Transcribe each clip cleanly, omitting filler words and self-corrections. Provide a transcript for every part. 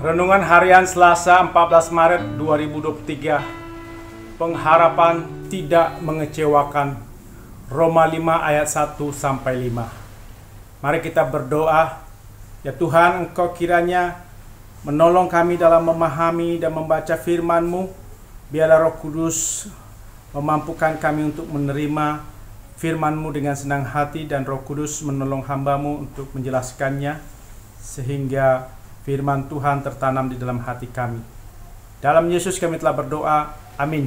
Renungan Harian Selasa 14 Maret 2023. Pengharapan tidak mengecewakan. Roma 5 ayat 1-5. Mari kita berdoa. Ya Tuhan, Engkau kiranya menolong kami dalam memahami dan membaca firman-Mu. Biarlah Roh Kudus memampukan kami untuk menerima firman-Mu dengan senang hati, dan Roh Kudus menolong hamba-Mu untuk menjelaskannya sehingga firman Tuhan tertanam di dalam hati kami. Dalam Yesus kami telah berdoa. Amin.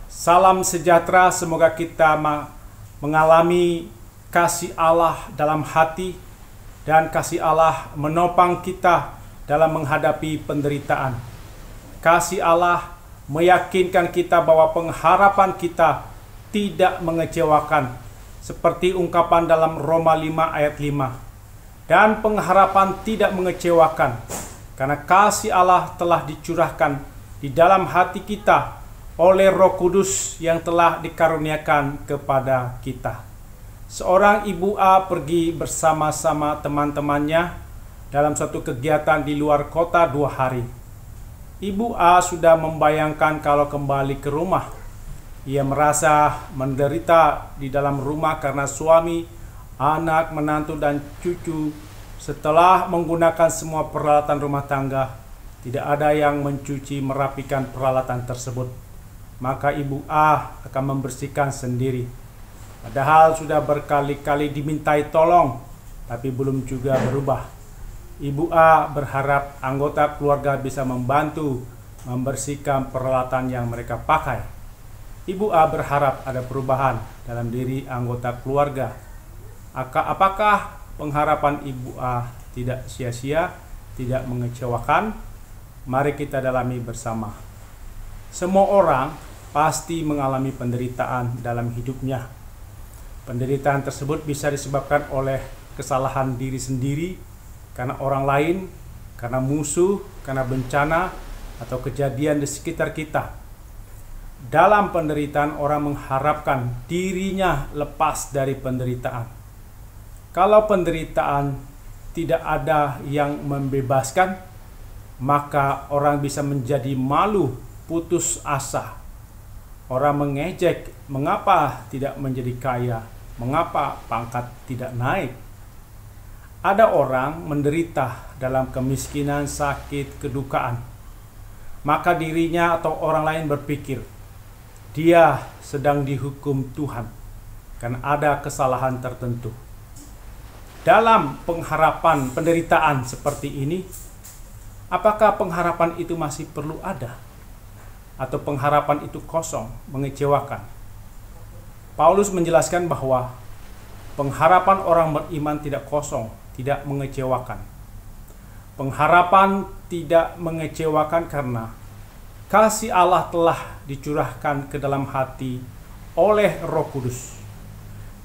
Salam sejahtera, semoga kita mengalami kasih Allah dalam hati, dan kasih Allah menopang kita dalam menghadapi penderitaan. Kasih Allah meyakinkan kita bahwa pengharapan kita tidak mengecewakan, seperti ungkapan dalam Roma 5 ayat 5. Dan pengharapan tidak mengecewakan, karena kasih Allah telah dicurahkan di dalam hati kita oleh Roh Kudus yang telah dikaruniakan kepada kita. Seorang ibu A pergi bersama-sama teman-temannya dalam suatu kegiatan di luar kota 2 hari. Ibu A sudah membayangkan kalau kembali ke rumah. Ia merasa menderita di dalam rumah karena suami, anak, menantu, dan cucu setelah menggunakan semua peralatan rumah tangga, tidak ada yang mencuci merapikan peralatan tersebut. Maka ibu A akan membersihkan sendiri. Padahal sudah berkali-kali dimintai tolong, tapi belum juga berubah. Ibu A berharap anggota keluarga bisa membantu membersihkan peralatan yang mereka pakai. Ibu A berharap ada perubahan dalam diri anggota keluarga. Apakah pengharapan Ibu A tidak sia-sia, tidak mengecewakan? Mari kita dalami bersama. Semua orang pasti mengalami penderitaan dalam hidupnya. Penderitaan tersebut bisa disebabkan oleh kesalahan diri sendiri, karena orang lain, karena musuh, karena bencana, atau kejadian di sekitar kita. Dalam penderitaan, orang mengharapkan dirinya lepas dari penderitaan. Kalau penderitaan tidak ada yang membebaskan, maka orang bisa menjadi malu, putus asa. Orang mengejek, mengapa tidak menjadi kaya? Mengapa pangkat tidak naik? Ada orang menderita dalam kemiskinan, sakit, kedukaan. Maka dirinya atau orang lain berpikir, dia sedang dihukum Tuhan karena ada kesalahan tertentu. Dalam pengharapan penderitaan seperti ini, apakah pengharapan itu masih perlu ada? Atau pengharapan itu kosong, mengecewakan? Paulus menjelaskan bahwa pengharapan orang beriman tidak kosong, tidak mengecewakan. Pengharapan tidak mengecewakan karena kasih Allah telah dicurahkan ke dalam hati oleh Roh Kudus.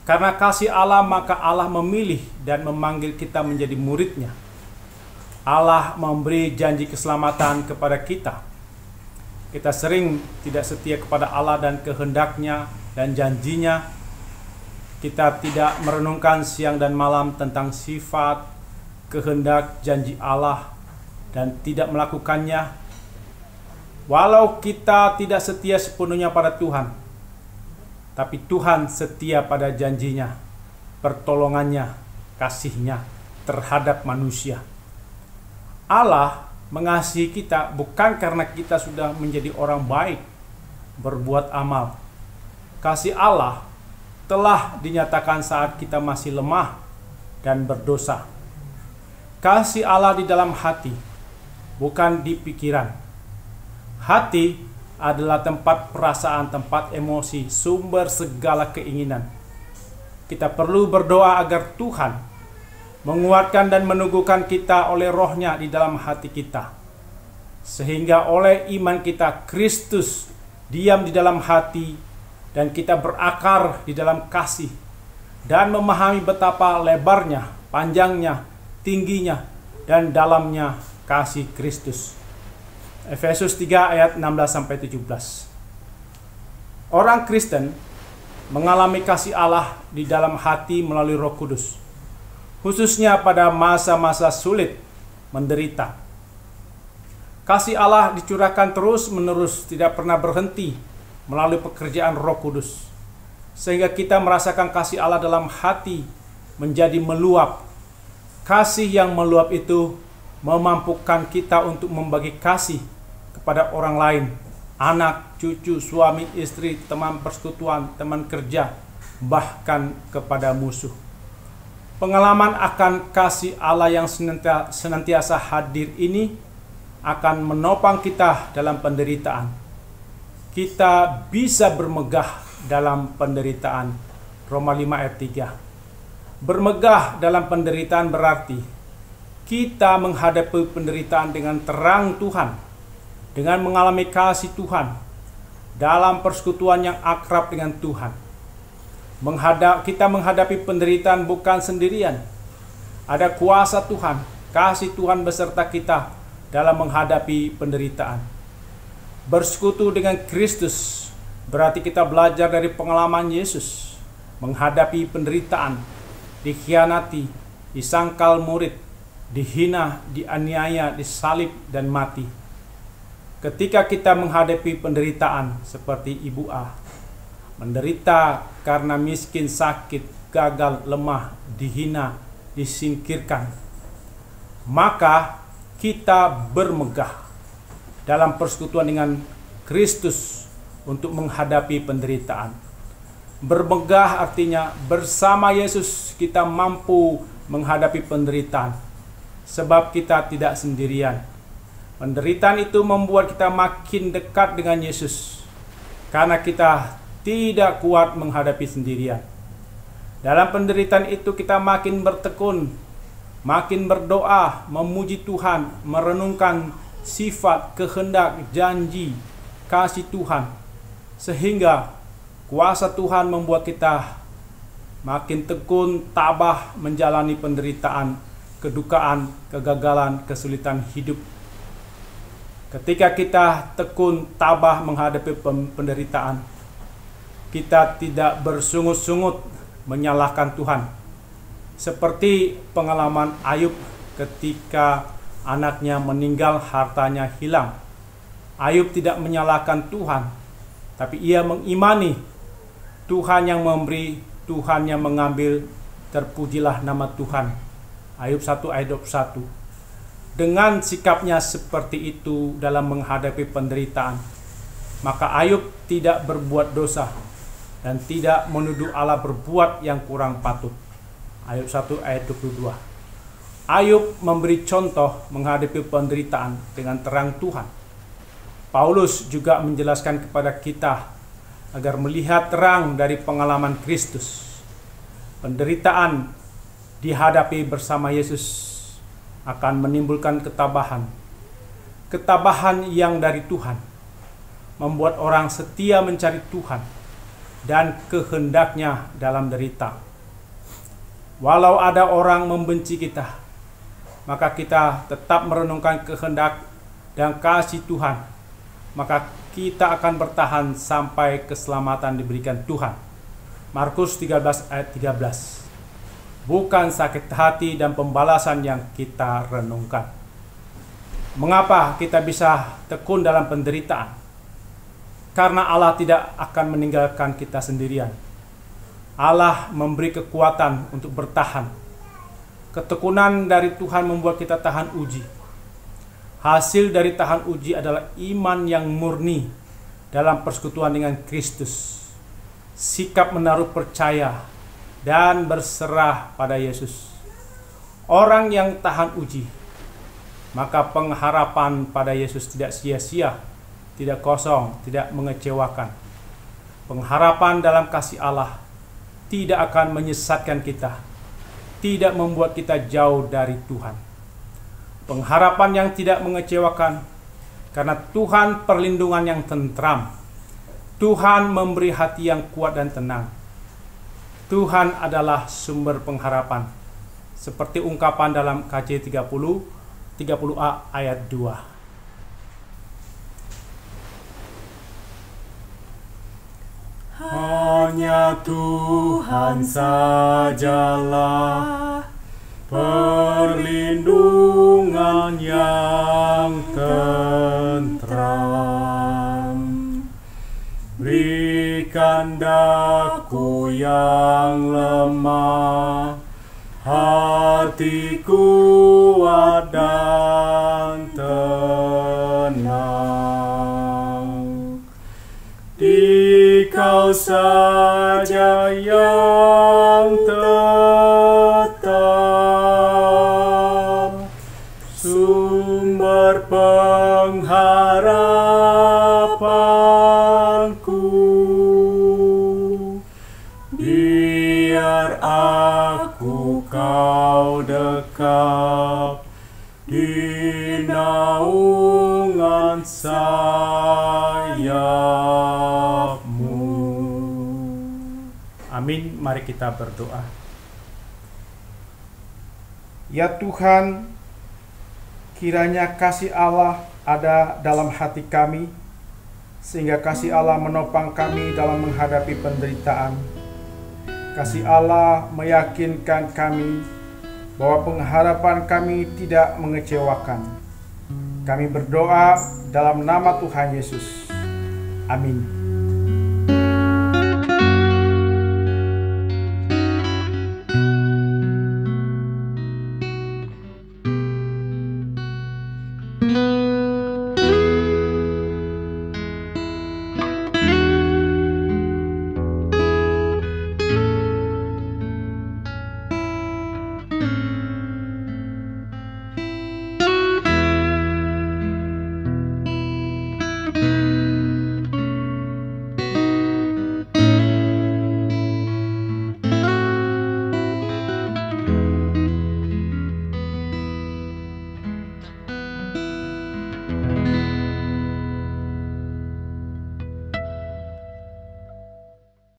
Karena kasih Allah, maka Allah memilih dan memanggil kita menjadi murid-Nya. Allah memberi janji keselamatan kepada kita. Kita sering tidak setia kepada Allah dan kehendak-Nya dan janjinya. Kita tidak merenungkan siang dan malam tentang sifat, kehendak, janji Allah, dan tidak melakukannya. Walau kita tidak setia sepenuhnya pada Tuhan, tapi Tuhan setia pada janjinya, pertolongannya, kasihnya terhadap manusia. Allah mengasihi kita bukan karena kita sudah menjadi orang baik, berbuat amal. Kasih Allah telah dinyatakan saat kita masih lemah dan berdosa. Kasih Allah di dalam hati, bukan di pikiran. Hati adalah tempat perasaan, tempat emosi, sumber segala keinginan. Kita perlu berdoa agar Tuhan menguatkan dan meneguhkan kita oleh Roh-Nya di dalam hati kita, sehingga oleh iman kita Kristus diam di dalam hati, dan kita berakar di dalam kasih, dan memahami betapa lebarnya, panjangnya, tingginya, dan dalamnya kasih Kristus. Efesus 3 ayat 16-17. Orang Kristen mengalami kasih Allah di dalam hati melalui Roh Kudus, khususnya pada masa-masa sulit menderita. Kasih Allah dicurahkan terus-menerus, tidak pernah berhenti melalui pekerjaan Roh Kudus, sehingga kita merasakan kasih Allah dalam hati menjadi meluap. Kasih yang meluap itu memampukan kita untuk membagi kasih kepada orang lain, anak, cucu, suami, istri, teman persekutuan, teman kerja, bahkan kepada musuh. Pengalaman akan kasih Allah yang senantiasa hadir ini akan menopang kita dalam penderitaan. Kita bisa bermegah dalam penderitaan. Roma 5 ayat 3. Bermegah dalam penderitaan berarti kita menghadapi penderitaan dengan terang Tuhan, dengan mengalami kasih Tuhan, dalam persekutuan yang akrab dengan Tuhan. Kita menghadapi penderitaan bukan sendirian. Ada kuasa Tuhan, kasih Tuhan beserta kita dalam menghadapi penderitaan. Bersekutu dengan Kristus berarti kita belajar dari pengalaman Yesus menghadapi penderitaan, dikhianati, disangkal murid, dihina, dianiaya, disalib, dan mati. Ketika kita menghadapi penderitaan seperti Ibu A, menderita karena miskin, sakit, gagal, lemah, dihina, disingkirkan, maka kita bermegah dalam persekutuan dengan Kristus untuk menghadapi penderitaan. Bermegah artinya bersama Yesus kita mampu menghadapi penderitaan, sebab kita tidak sendirian. Penderitaan itu membuat kita makin dekat dengan Yesus, karena kita tidak kuat menghadapi sendirian. Dalam penderitaan itu kita makin bertekun, makin berdoa, memuji Tuhan, merenungkan sifat, kehendak, janji, kasih Tuhan, sehingga kuasa Tuhan membuat kita makin tekun, tabah menjalani penderitaan, kedukaan, kegagalan, kesulitan hidup. Ketika kita tekun, tabah menghadapi penderitaan, kita tidak bersungut-sungut menyalahkan Tuhan, seperti pengalaman Ayub ketika anaknya meninggal, hartanya hilang. Ayub tidak menyalahkan Tuhan, tapi ia mengimani Tuhan yang memberi, Tuhan yang mengambil, terpujilah nama Tuhan. Ayub 1 ayat 21. Dengan sikapnya seperti itu dalam menghadapi penderitaan, maka Ayub tidak berbuat dosa dan tidak menuduh Allah berbuat yang kurang patut. Ayub 1 ayat 22. Ayub memberi contoh menghadapi penderitaan dengan terang Tuhan. Paulus juga menjelaskan kepada kita agar melihat terang dari pengalaman Kristus. Penderitaan dihadapi bersama Yesus akan menimbulkan ketabahan. Ketabahan yang dari Tuhan membuat orang setia mencari Tuhan dan kehendaknya dalam derita. Walau ada orang membenci kita, maka kita tetap merenungkan kehendak dan kasih Tuhan, maka kita akan bertahan sampai keselamatan diberikan Tuhan. Markus 13 ayat 13. Bukan sakit hati dan pembalasan yang kita renungkan. Mengapa kita bisa tekun dalam penderitaan? Karena Allah tidak akan meninggalkan kita sendirian. Allah memberi kekuatan untuk bertahan. Ketekunan dari Tuhan membuat kita tahan uji. Hasil dari tahan uji adalah iman yang murni dalam persekutuan dengan Kristus. Sikap menaruh percaya dan berserah pada Yesus. Orang yang tahan uji, maka pengharapan pada Yesus tidak sia-sia, tidak kosong, tidak mengecewakan. Pengharapan dalam kasih Allah tidak akan menyesatkan kita, tidak membuat kita jauh dari Tuhan. Pengharapan yang tidak mengecewakan, karena Tuhan perlindungan yang tentram. Tuhan memberi hati yang kuat dan tenang. Tuhan adalah sumber pengharapan, seperti ungkapan dalam KJ 30a ayat 2. Hanya Tuhan sajalah perlindungan yang lemah, hatiku kuat dan tenang. Dikau saja yang tetap, sumber pengharapanku. Biar aku kau dekat di naungan sayap-Mu. Amin. Mari kita berdoa. Ya Tuhan, kiranya kasih Allah ada dalam hati kami, sehingga kasih Allah menopang kami dalam menghadapi penderitaan. Kasih Allah meyakinkan kami bahwa pengharapan kami tidak mengecewakan. Kami berdoa dalam nama Tuhan Yesus. Amin.